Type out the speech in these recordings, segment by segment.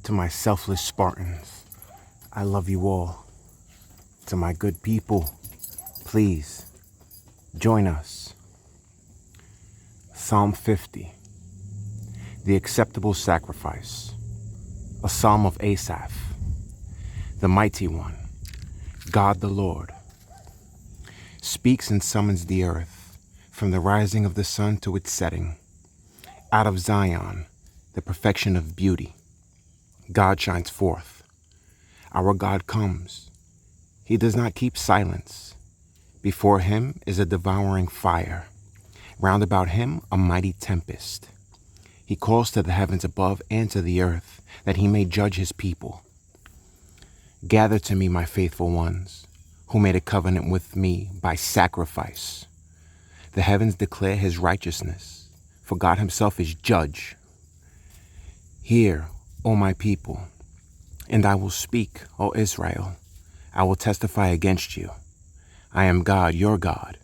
To my selfless Spartans, I love you all. To my good people, please join us. Psalm 50, the acceptable sacrifice, a psalm of Asaph, the mighty one, God the Lord, speaks and summons the earth from the rising of the sun to its setting. Out of Zion, the perfection of beauty, God shines forth. Our God comes. He does not keep silence. Before him is a devouring fire. Round about him a mighty tempest. He calls to the heavens above and to the earth, that he may judge his people. Gather to me, my faithful ones, who made a covenant with me by sacrifice. The heavens declare his righteousness, for God himself is judge. Hear, O my people, and I will speak, O Israel. I will testify against you. I am God, your God.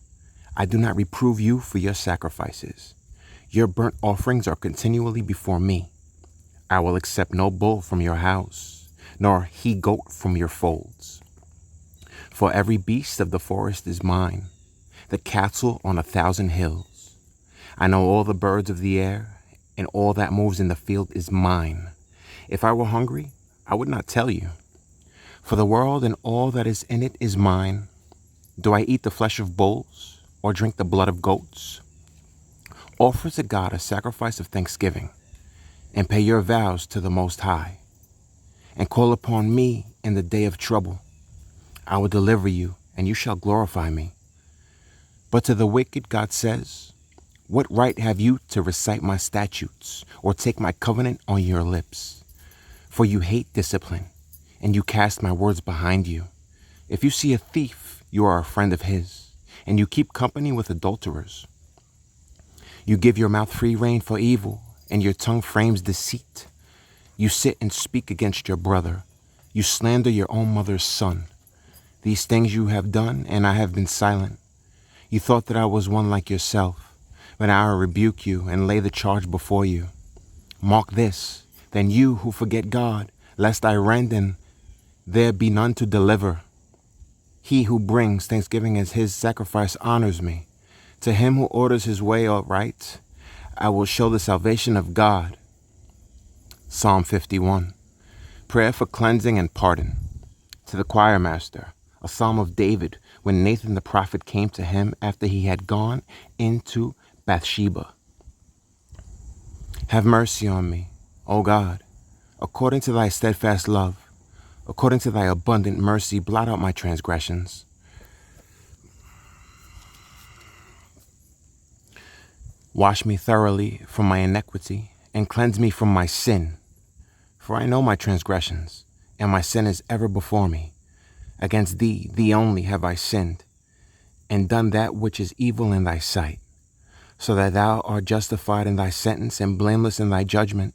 I do not reprove you for your sacrifices. Your burnt offerings are continually before me. I will accept no bull from your house, nor he-goat from your folds. For every beast of the forest is mine, the cattle on 1,000 hills. I know all the birds of the air, and all that moves in the field is mine. If I were hungry, I would not tell you. For the world and all that is in it is mine. Do I eat the flesh of bulls, or drink the blood of goats? Offer to God a sacrifice of thanksgiving, and pay your vows to the Most High. And call upon me in the day of trouble. I will deliver you, and you shall glorify me. But to the wicked God says, what right have you to recite my statutes, or take my covenant on your lips? For you hate discipline, and you cast my words behind you. If you see a thief, you are a friend of his, and you keep company with adulterers. You give your mouth free rein for evil, and your tongue frames deceit. You sit and speak against your brother. You slander your own mother's son. These things you have done, and I have been silent. You thought that I was one like yourself, but now I rebuke you and lay the charge before you. Mark this, then you who forget God, lest I rend and there be none to deliver. He who brings thanksgiving as his sacrifice honors me. To him who orders his way aright, I will show the salvation of God. Psalm 51, prayer for cleansing and pardon. To the choir master, a psalm of David, when Nathan the prophet came to him after he had gone into Bathsheba. Have mercy on me, O God, according to thy steadfast love. According to thy abundant mercy, blot out my transgressions. Wash me thoroughly from my iniquity, and cleanse me from my sin. For I know my transgressions, and my sin is ever before me. Against thee, thee only, have I sinned, and done that which is evil in thy sight, so that thou art justified in thy sentence and blameless in thy judgment.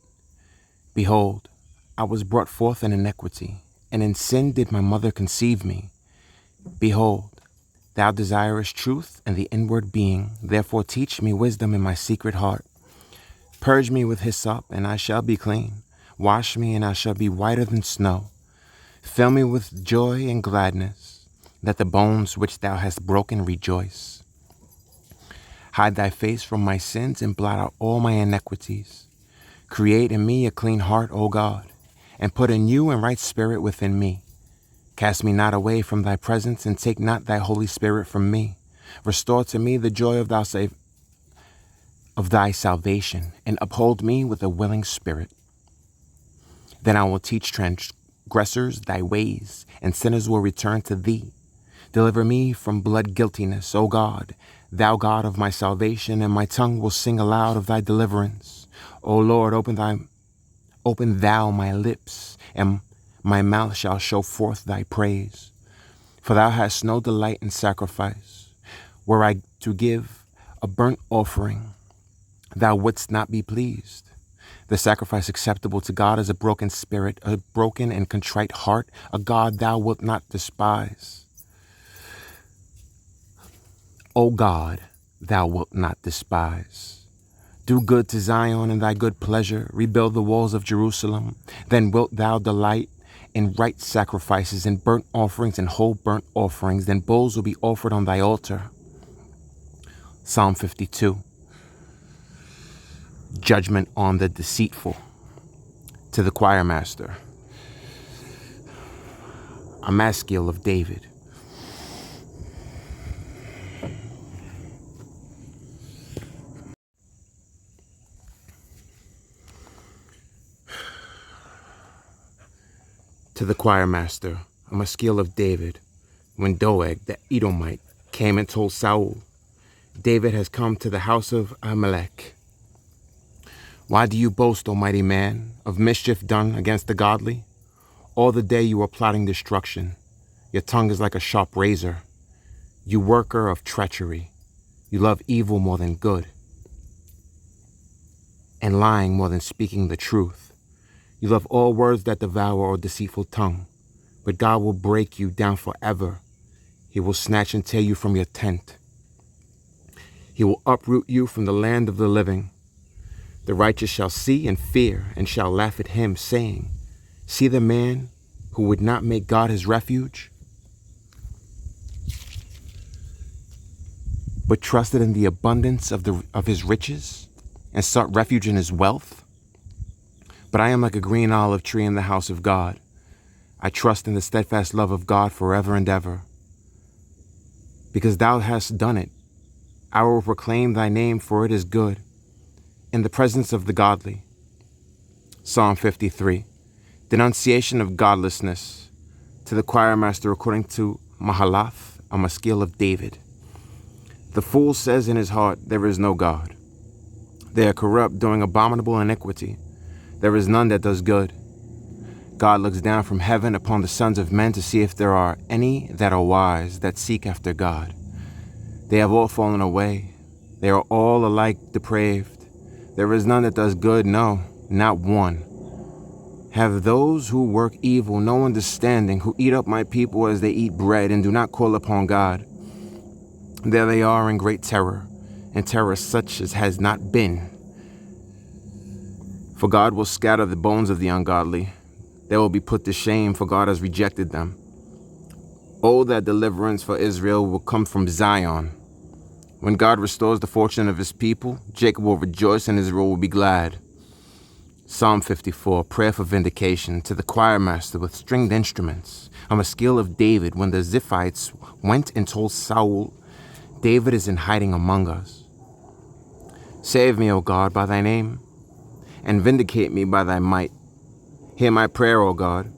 Behold, I was brought forth in iniquity, and in sin did my mother conceive me. Behold, thou desirest truth and the inward being, therefore teach me wisdom in my secret heart. Purge me with hyssop, and I shall be clean. Wash me, and I shall be whiter than snow. Fill me with joy and gladness, that the bones which thou hast broken rejoice. Hide thy face from my sins, and blot out all my iniquities. Create in me a clean heart, O God, and put a new and right spirit within me. Cast me not away from thy presence, and take not thy Holy Spirit from me. Restore to me the joy of thy salvation, and uphold me with a willing spirit. Then I will teach transgressors thy ways, and sinners will return to thee. Deliver me from blood guiltiness, O God, thou God of my salvation, and my tongue will sing aloud of thy deliverance. O Lord, open thou my lips, and my mouth shall show forth thy praise. For thou hast no delight in sacrifice. Were I to give a burnt offering, thou wouldst not be pleased. The sacrifice acceptable to God is a broken spirit, a broken and contrite heart, a God thou wilt not despise. O God, thou wilt not despise. Do good to Zion in thy good pleasure. Rebuild the walls of Jerusalem. Then wilt thou delight in right sacrifices, and burnt offerings, and whole burnt offerings. Then bulls will be offered on thy altar. Psalm 52. Judgment on the deceitful. To the choir master, a maskil of David. To the choir master, a maskil of David, when Doeg the Edomite came and told Saul, David has come to the house of Amalek. Why do you boast, O mighty man, of mischief done against the godly? All the day you are plotting destruction. Your tongue is like a sharp razor. You worker of treachery, you love evil more than good, and lying more than speaking the truth. You love all words that devour or deceitful tongue, but God will break you down forever. He will snatch and tear you from your tent. He will uproot you from the land of the living. The righteous shall see and fear and shall laugh at him, saying, see the man who would not make God his refuge, but trusted in the abundance of his riches and sought refuge in his wealth. But I am like a green olive tree in the house of God. I trust in the steadfast love of God forever and ever. Because thou hast done it, I will proclaim thy name, for it is good, in the presence of the godly. Psalm 53. Denunciation of godlessness. To the choir master according to Mahalath, a maskil of David. The fool says in his heart, there is no God. They are corrupt, doing abominable iniquity. There is none that does good. God looks down from heaven upon the sons of men to see if there are any that are wise, that seek after God. They have all fallen away. They are all alike depraved. There is none that does good, no, not one. Have those who work evil no understanding, who eat up my people as they eat bread and do not call upon God? There they are in great terror, and terror such as has not been. For God will scatter the bones of the ungodly. They will be put to shame, for God has rejected them. Oh, that deliverance for Israel will come from Zion. When God restores the fortune of his people, Jacob will rejoice and Israel will be glad. Psalm 54, prayer for vindication. To the choir master with stringed instruments, a maskil of David, when the Ziphites went and told Saul, David is in hiding among us. Save me, O God, by thy name, and vindicate me by thy might. Hear my prayer, O God.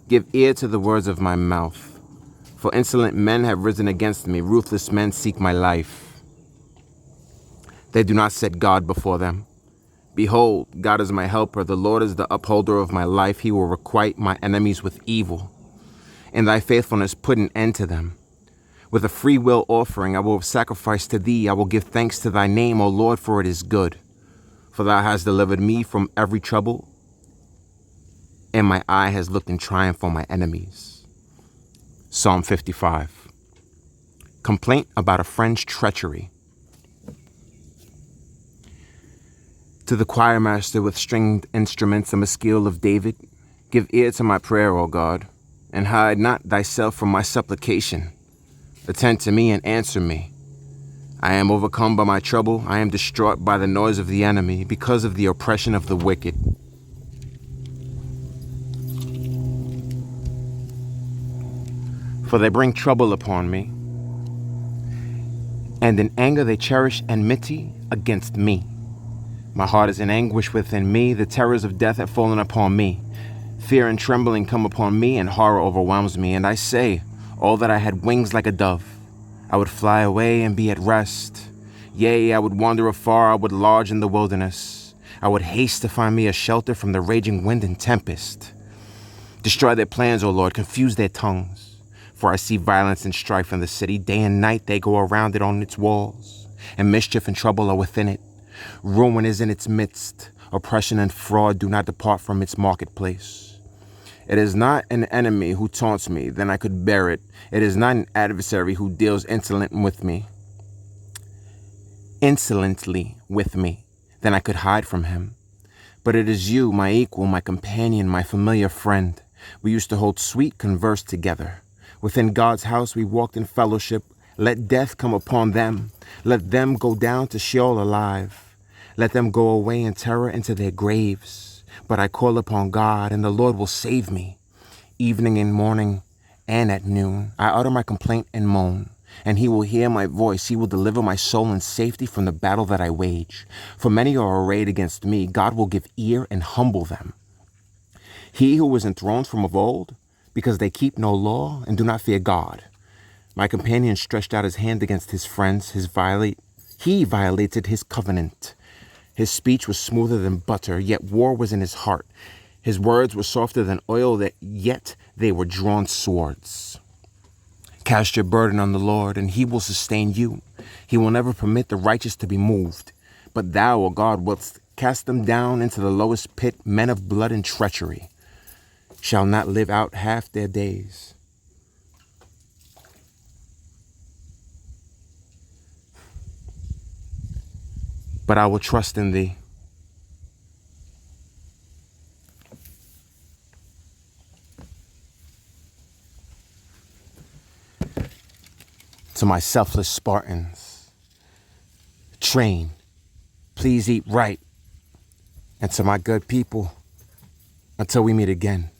Give ear to the words of my mouth. For insolent men have risen against me. Ruthless men seek my life. They do not set God before them. Behold, God is my helper. The Lord is the upholder of my life. He will requite my enemies with evil. In thy faithfulness put an end to them. With a free will offering I will sacrifice to thee. I will give thanks to thy name, O Lord, for it is good. For thou hast delivered me from every trouble, and my eye has looked in triumph on my enemies. Psalm 55. Complaint about a friend's treachery. To the choir master with stringed instruments, a maskil of David, give ear to my prayer, O God, and hide not thyself from my supplication. Attend to me and answer me. I am overcome by my trouble. I am distraught by the noise of the enemy, because of the oppression of the wicked. For they bring trouble upon me, and in anger they cherish enmity against me. My heart is in anguish within me. The terrors of death have fallen upon me. Fear and trembling come upon me, and horror overwhelms me. And I say, all that I had wings like a dove, I would fly away and be at rest. Yea, I would wander afar, I would lodge in the wilderness. I would haste to find me a shelter from the raging wind and tempest. Destroy their plans, O Lord, confuse their tongues. For I see violence and strife in the city. Day and night they go around it on its walls, and mischief and trouble are within it. Ruin is in its midst. Oppression and fraud do not depart from its marketplace. It is not an enemy who taunts me, then I could bear it. It is not an adversary who deals insolently with me. then I could hide from him. But it is you, my equal, my companion, my familiar friend. We used to hold sweet converse together. Within God's house we walked in fellowship. Let death come upon them. Let them go down to Sheol alive. Let them go away in terror into their graves. But I call upon God, and the Lord will save me. Evening and morning and at noon, I utter my complaint and moan, and he will hear my voice. He will deliver my soul in safety from the battle that I wage. For many are arrayed against me. God will give ear and humble them. He who was enthroned from of old, because they keep no law and do not fear God. My companion stretched out his hand against his friends. He violated his covenant. His speech was smoother than butter, yet war was in his heart. His words were softer than oil, yet they were drawn swords. Cast your burden on the Lord, and he will sustain you. He will never permit the righteous to be moved. But thou, O God, wilt cast them down into the lowest pit. Men of blood and treachery shall not live out half their days. But I will trust in thee. To my selfless Spartans, train, please eat right. And to my good people, until we meet again.